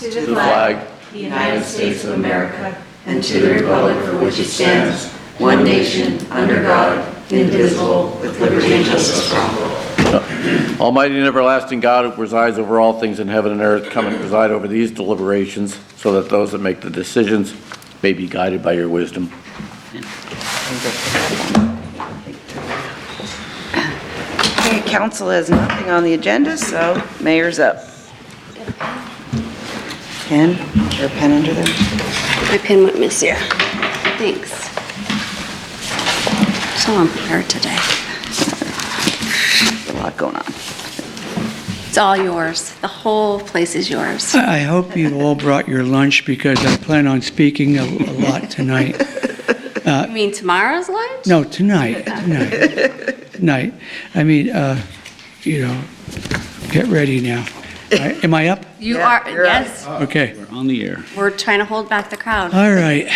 to the flag of the United States of America, and to the republic for which it stands, one nation, under God, indivisible, with liberty and justice for all. Almighty and everlasting God, who presides over all things in heaven and earth, come and preside over these deliberations, so that those that make the decisions may be guided by your wisdom. Okay, council has nothing on the agenda, so mayor's up. Pen? Is there a pen under there? My pen went missing. Thanks. So unprepared today. There's a lot going on. It's all yours. The whole place is yours. I hope you all brought your lunch because I plan on speaking a lot tonight. You mean tomorrow's lunch? No, tonight. I mean, get ready now. All right, am I up? You Yeah, are, you're up. yes. Okay. We're on the air. We're trying to hold back the crowd. All right.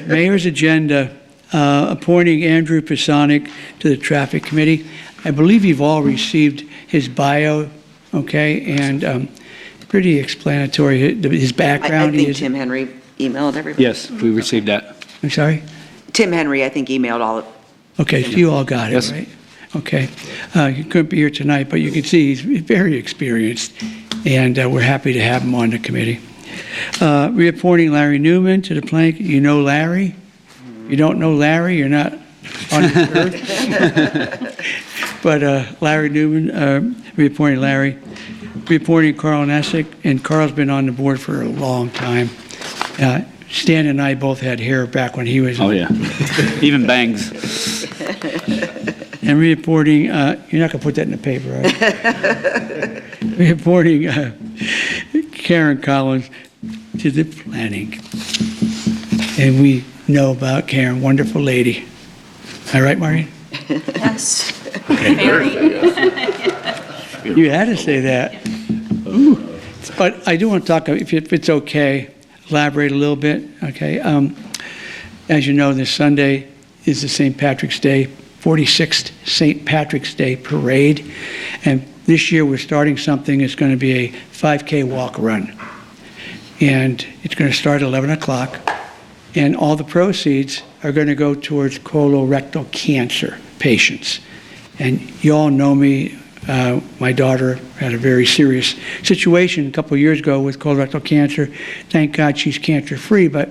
Mayor's agenda, appointing Andrew Pisonic to the Traffic Committee. I believe you've all received his bio, okay, and pretty explanatory, his I background. think Tim Henry emailed everybody. Yes, we received that. I'm sorry? Tim Henry, I think, emailed all of. Okay, so you all got it, Yes. right? Okay. You couldn't be here tonight, but you can see he's very experienced, and we're happy to have him on the committee. Reappointing Larry Newman to the planning. You know Larry? You don't know Larry, you're not on this earth. But Larry Newman, reappointing Larry. Reappointing Carl Nessick, and Carl's been on the board for a long time. Stan and I both had hair back when he was. Oh, yeah. Even bangs. And reappointing, you're not going to put that in the paper, right? Reappointing Karen Collins to the planning. And we know about Karen, wonderful lady. All right, Maureen? Yes. You had to say that. Ooh. But I do want to talk, if it's okay, elaborate a little bit, okay? As you know, this Sunday is the St. Patrick's Day, 46th St. Patrick's Day Parade. And this year we're starting something. It's going to be a 5K walk run. And it's going to start at 11 o'clock. And all the proceeds are going to go towards colorectal cancer patients. And you all know me. My daughter had a very serious situation a couple of years ago with colorectal cancer. Thank God she's cancer-free, but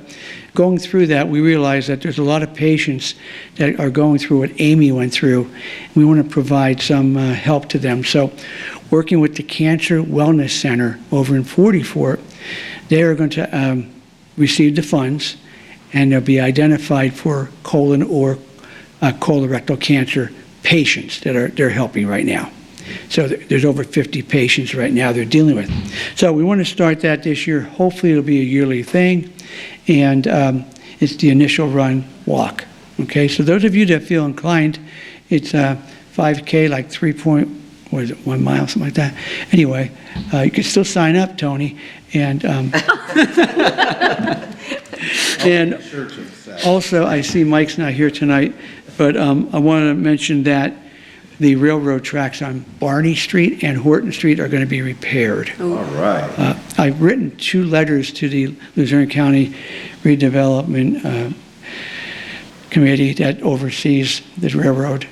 going through that, we realized that there's a lot of patients that are going through what Amy went through. We want to provide some help to them. So working with the Cancer Wellness Center over in 44, they are going to receive the funds, and they'll be identified for colon or colorectal cancer patients that they're helping right now. So there's over 50 patients right now they're dealing with. So we want to start that this year. Hopefully it'll be a yearly thing. And it's the initial run walk. Okay, so those of you that feel inclined, it's 5K, like 1 mile, something like that. Anyway, you can still sign up, Tony. And and also, I see Mike's not here tonight, but I want to mention that the railroad tracks on Barney Street and Horton Street are going to be repaired. All right. I've written 2 letters to the Luzerne County Redevelopment Committee that oversees the railroad,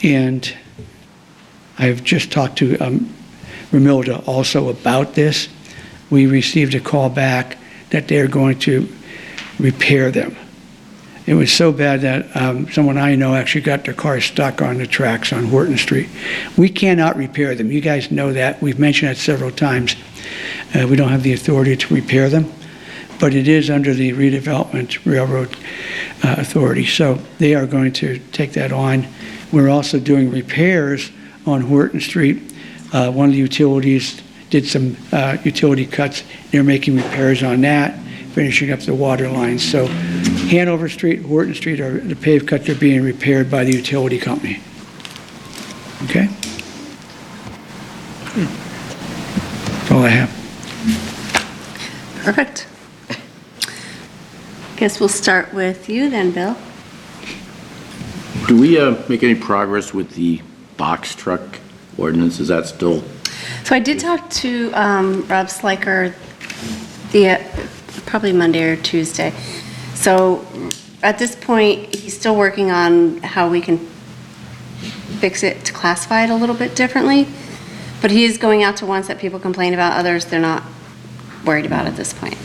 and I've just talked to Ramilda also about this. We received a call back that they're going to repair them. It was so bad that someone I know actually got their car stuck on the tracks on Horton Street. We cannot repair them. You guys know that. We've mentioned that several times. We don't have the authority to repair them, but it is under the Redevelopment Railroad Authority. So they are going to take that on. We're also doing repairs on Horton Street. One of the utilities did some utility cuts. They're making repairs on that, finishing up the water lines. So Hanover Street, Horton Street, the paved cuts are being repaired by the utility company. Okay? That's all I have. Perfect. Guess we'll start with you then, Bill. Do we make any progress with the box truck ordinance? Is that still? So I did talk to Rob Sliker Probably Monday or Tuesday. So at this point, he's still working on how we can fix it to classify it a little bit differently. But he is going out to ones that people complain about, others they're not worried about at this point.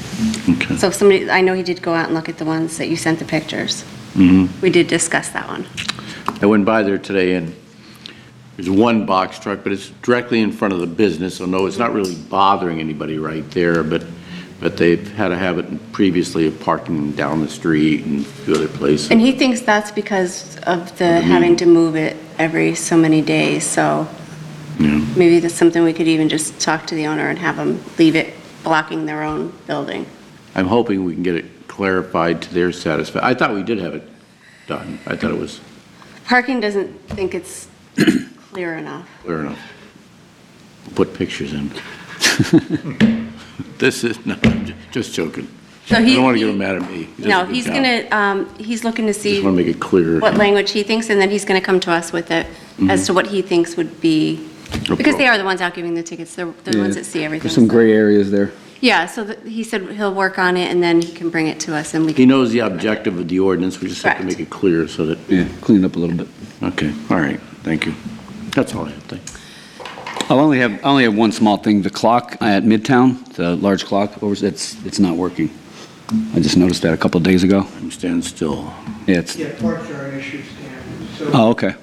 Okay. So if somebody, I know he did go out and look at the ones that you sent the pictures. We did discuss that one. I went by there today, and there's one box truck, but it's directly in front of the business, so no, it's not really bothering anybody right there, but they've had a habit previously of parking down the street and a few other places. And he thinks that's because of the having to move it every so many days, so maybe that's something we could even just talk to the owner and have them leave it blocking their own building. I'm hoping we can get it clarified to their satisfaction. I thought we did have it done. I thought it was Parking doesn't think it's clear enough. clear enough. Put pictures in. This is, no, I'm just joking. So I he- don't want to get he- him mad at me. He does a No, good he's job. gonna, he's looking to see Just want to make it clear. what language he thinks, and then he's gonna come to us with it as to what he thinks would be, because they are the ones out giving the tickets, they're the ones that see everything. There's some so- gray areas there. Yeah, so he said he'll work on it, and then he can bring it to us, and we He can, knows the objective of the ordinance. We just have to Correct. make it clear so that, Yeah, clean it up a little bit. okay, all right, thank you. That's all I have, thanks. I only have one small thing. The clock at Midtown, the large clock, it's not working. I just noticed that a couple of days ago. I'm standing still. Yeah, it's, Yeah, parts are an issue, Stan. So, oh, okay.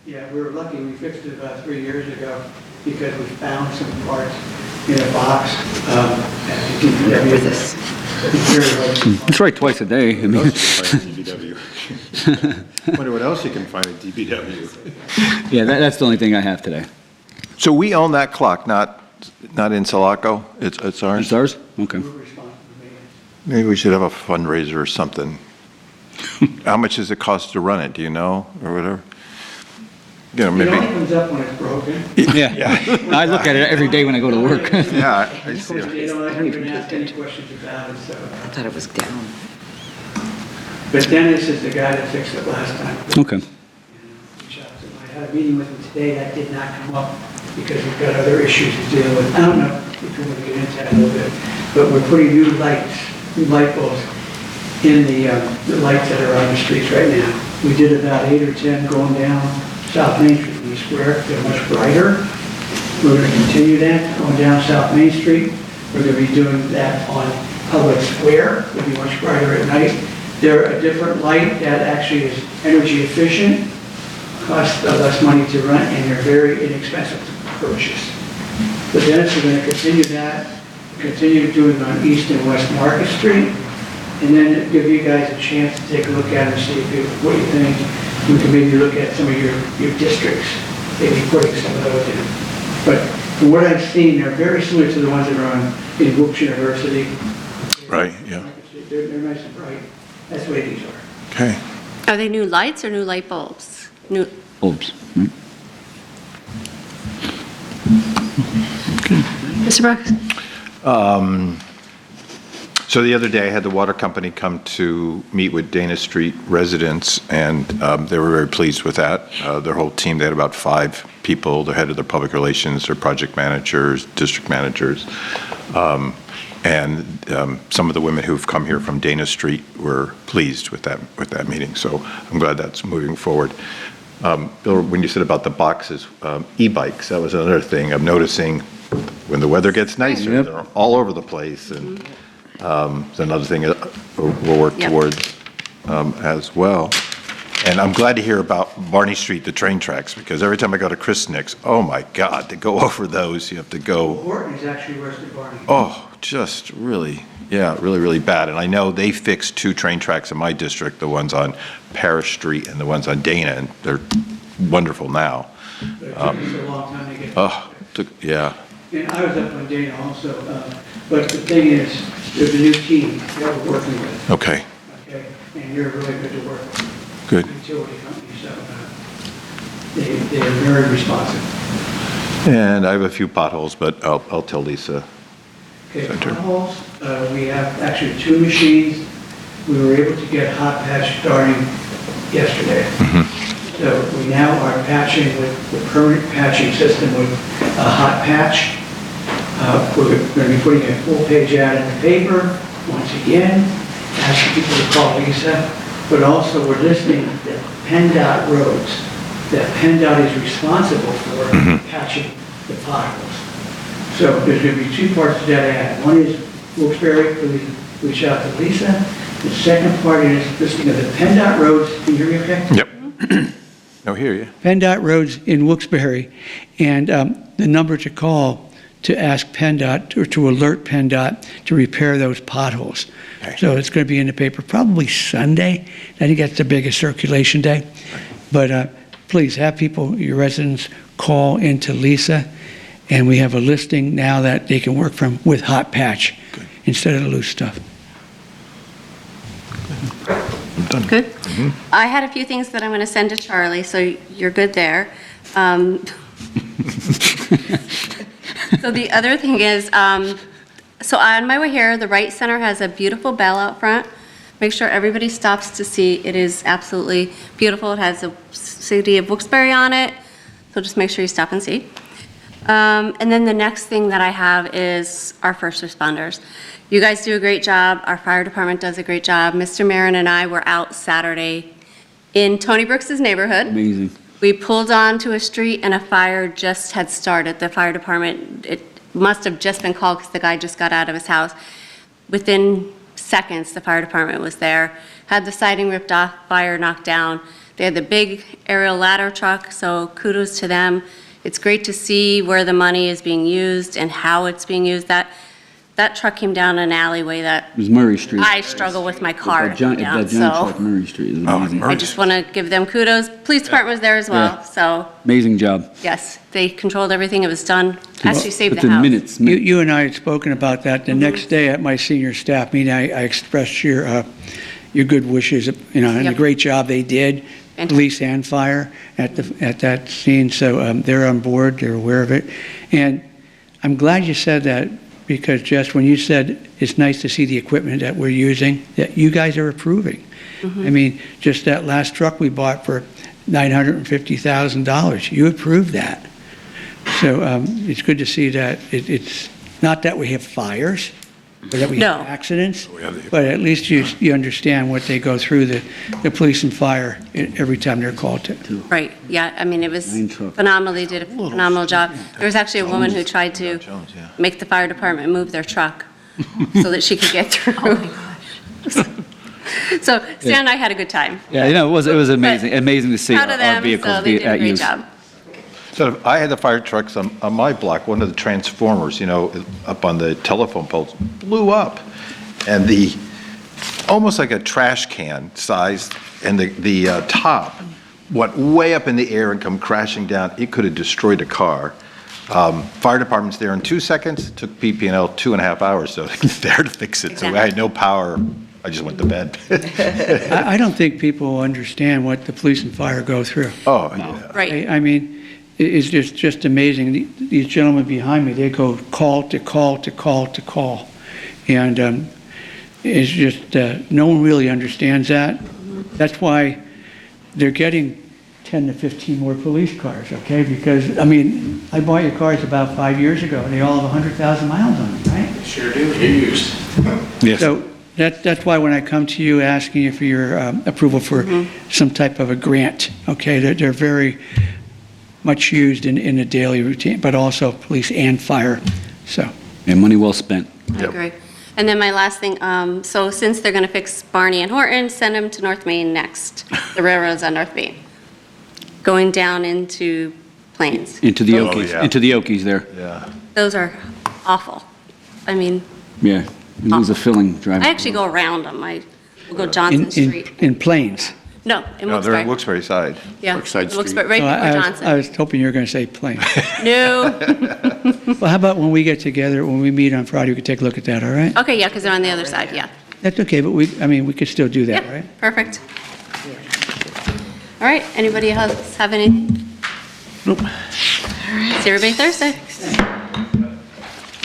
yeah, we were lucky, we fixed it about 3 years ago because we found some parts in a box. At the DPW. It's right twice a day. I mean, Wonder what else you can find at DPW. yeah, that's the only thing I have today. So we own that clock, not in Sulaco? It's ours? It's ours? Okay. We're responsible for maintenance. Maybe we should have a fundraiser or something. How much does it cost to run it, do you know, or whatever? You know, It only maybe, comes up when it's broken. Yeah. I look at it every day when I go to work. yeah, I see. They don't even ask any questions about it, so. I thought it was down. But Dennis is the guy that fixed it last time. Okay. I had a meeting with him today, that did not come up because we've got other issues to deal with. I don't know if we want to get into that a little bit, but we're putting new lights, new light bulbs in the lights that are on the streets right now. We did about 8 or 10 going down South Main Street in the square. They're much brighter. We're going to continue that going down South Main Street. We're going to be doing that on Public Square. It'll be much brighter at night. They're a different light that actually is energy efficient, costs less money to run, and they're very inexpensive to purchase. But then we're going to continue that, continue doing it on East and West Market Street, and then give you guys a chance to take a look at it and see what you think. We can maybe look at some of your districts, maybe putting some of those in. But from what I've seen, they're very similar to the ones that are on in Wilkes University. Right, yeah. They're nice and bright. That's the way these are. Okay. are they new lights or new light bulbs? New, Oops. Mr. Brooks? So the other day, I had the water company come to meet with Dana Street residents, and they were very pleased with that. Their whole team, they had about 5 people, the head of their public relations, their project managers, district managers, and some of the women who've come here from Dana Street were pleased with that meeting. So I'm glad that's moving forward. Bill, when you said about the boxes, e-bikes, that was another thing. I'm noticing when the weather gets nicer, Yep. they're all over the place, and it's another thing we'll work Yep. towards as well. And I'm glad to hear about Barney Street, the train tracks, because every time I go to Chris Nick's, oh my God, to go over those, you have to go, Horton is actually worse than Barney. oh, just really, yeah, really, really bad. And I know they fixed 2 train tracks in my district, the ones on Parish Street and the ones on Dana, and they're wonderful now. But it took us a long time to get. Oh, yeah, And I was up on Dana also, but the thing is, there's a new team that we're working with, okay, okay? And you're really good to work with. good. Utility company, so they're very responsive. And I have a few potholes, but I'll tell Lisa. Okay, Center. potholes, we have actually 2 machines. We were able to get hot patch starting yesterday. So we now are patching with the permanent patching system with a hot patch. We're going to be putting a full-page ad in the paper, once again, asking people to call Lisa, but also we're listing the PennDOT roads that PennDOT is responsible for patching the potholes. So there's going to be two parts to that ad. One is Wilkes-Barre, please reach out to Lisa. The second part is listing of the PennDOT roads. Can you hear me okay? Yep. No, hear you. PennDOT roads in Wilkes-Barre, and the number to call to ask PennDOT, or to alert PennDOT to repair those potholes. Okay. So it's going to be in the paper probably Sunday. I think that's the biggest circulation day. But please have people, your residents, call into Lisa, and we have a listing now that they can work from with hot patch instead of the loose stuff. I'm done. Good. I had a few things that I'm going to send to Charlie, so you're good there. So the other thing is, so on my way here, the Wright Center has a beautiful bell out front. Make sure everybody stops to see. It is absolutely beautiful. It has the city of Wilkes-Barre on it, so just make sure you stop and see. And then the next thing that I have is our first responders. You guys do a great job. Our fire department does a great job. Mr. Marin and I were out Saturday in Tony Brooks's neighborhood. Amazing. We pulled onto a street and a fire just had started. The fire department, it must have just been called because the guy just got out of his house. Within seconds, the fire department was there, had the siding ripped off, fire knocked down. They had the big aerial ladder truck, so kudos to them. It's great to see where the money is being used and how it's being used. That truck came down an alleyway that It was Murray Street. I struggle with my car That to go giant, down, that giant so truck, Murray Street, is Oh, amazing. Murray. I just want to give them kudos. Police department was there as well, Yeah. so Amazing job. yes, they controlled everything. It was done. Actually saved the Within house. minutes. You and I had spoken about that. The next day at my senior staff meeting, I expressed your good wishes, and the Yep. great job they did, Fantastic. police and fire at that scene. So they're on board, they're aware of it. And I'm glad you said that, because Jess, when you said it's nice to see the equipment that we're using, that you guys are approving. I mean, just that last truck we bought for $950,000, you approved that. So it's good to see that it's not that we have fires, but that we No. have accidents, have the- but at least you understand what they go through, the police and fire, every time they're called to. Right, yeah, I mean, it was Nine truck. phenomenal. They did a phenomenal job. There was actually a woman who tried to Jones, yeah. make the fire department move their truck so that she could get through. Oh, my gosh. So Stan and I had a good time. Yeah, it was amazing, amazing to see Proud of our them, vehicles so they be did a at great use. job. So I had the fire trucks on my block, one of the transformers, up on the telephone poles, blew up. And almost like a trash can size, and the top went way up in the air and come crashing down. It could have destroyed a car. Fire department's there in 2 seconds, took PP&L 2.5 hours, so there to fix it. So I had no power. I just went to bed. I don't think people understand what the police and fire go through. Oh, yeah. Right, I mean, it's just amazing. These gentlemen behind me, they go call to call to call to call. And it's just, no one really understands that. That's why they're getting 10 to 15 more police cars, okay? Because, I mean, I bought your cars about 5 years ago, and they all have 100,000 miles on them, right? Sure do, you're used. Yes. So that's why when I come to you asking you for your approval for some type of a grant, okay, they're very much used in the daily routine, but also police and fire, so. Yeah, money well spent. I agree. And then my last thing, so since they're going to fix Barney and Horton, send them to North Main next. The railroad's on North Main. Going down into Plains. Into the Oh, Okies, yeah. into the Okies there. Yeah. Those are awful. I mean, Yeah, you lose a filling driving. I actually go around them. I will go Johnson Street. In Plains. No, in No, they're in Wilkes-Barre. Wilkes-Barre side. Yeah, Brookside Street. Wilkes-Barre, right So before I Johnson. was hoping you were going to say Plains. No. Well, how about when we get together, when we meet on Friday, we could take a look at that, all right? Okay, yeah, because they're on the other side, yeah. That's okay, but we could still do that, Yeah, right? perfect. All right, anybody else have anything? Nope. See everybody Thursday.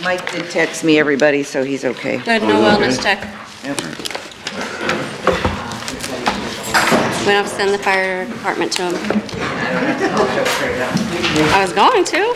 Mike did text me, everybody, so he's okay. Good, no wellness check. We don't have to send the fire department to him. I was going to.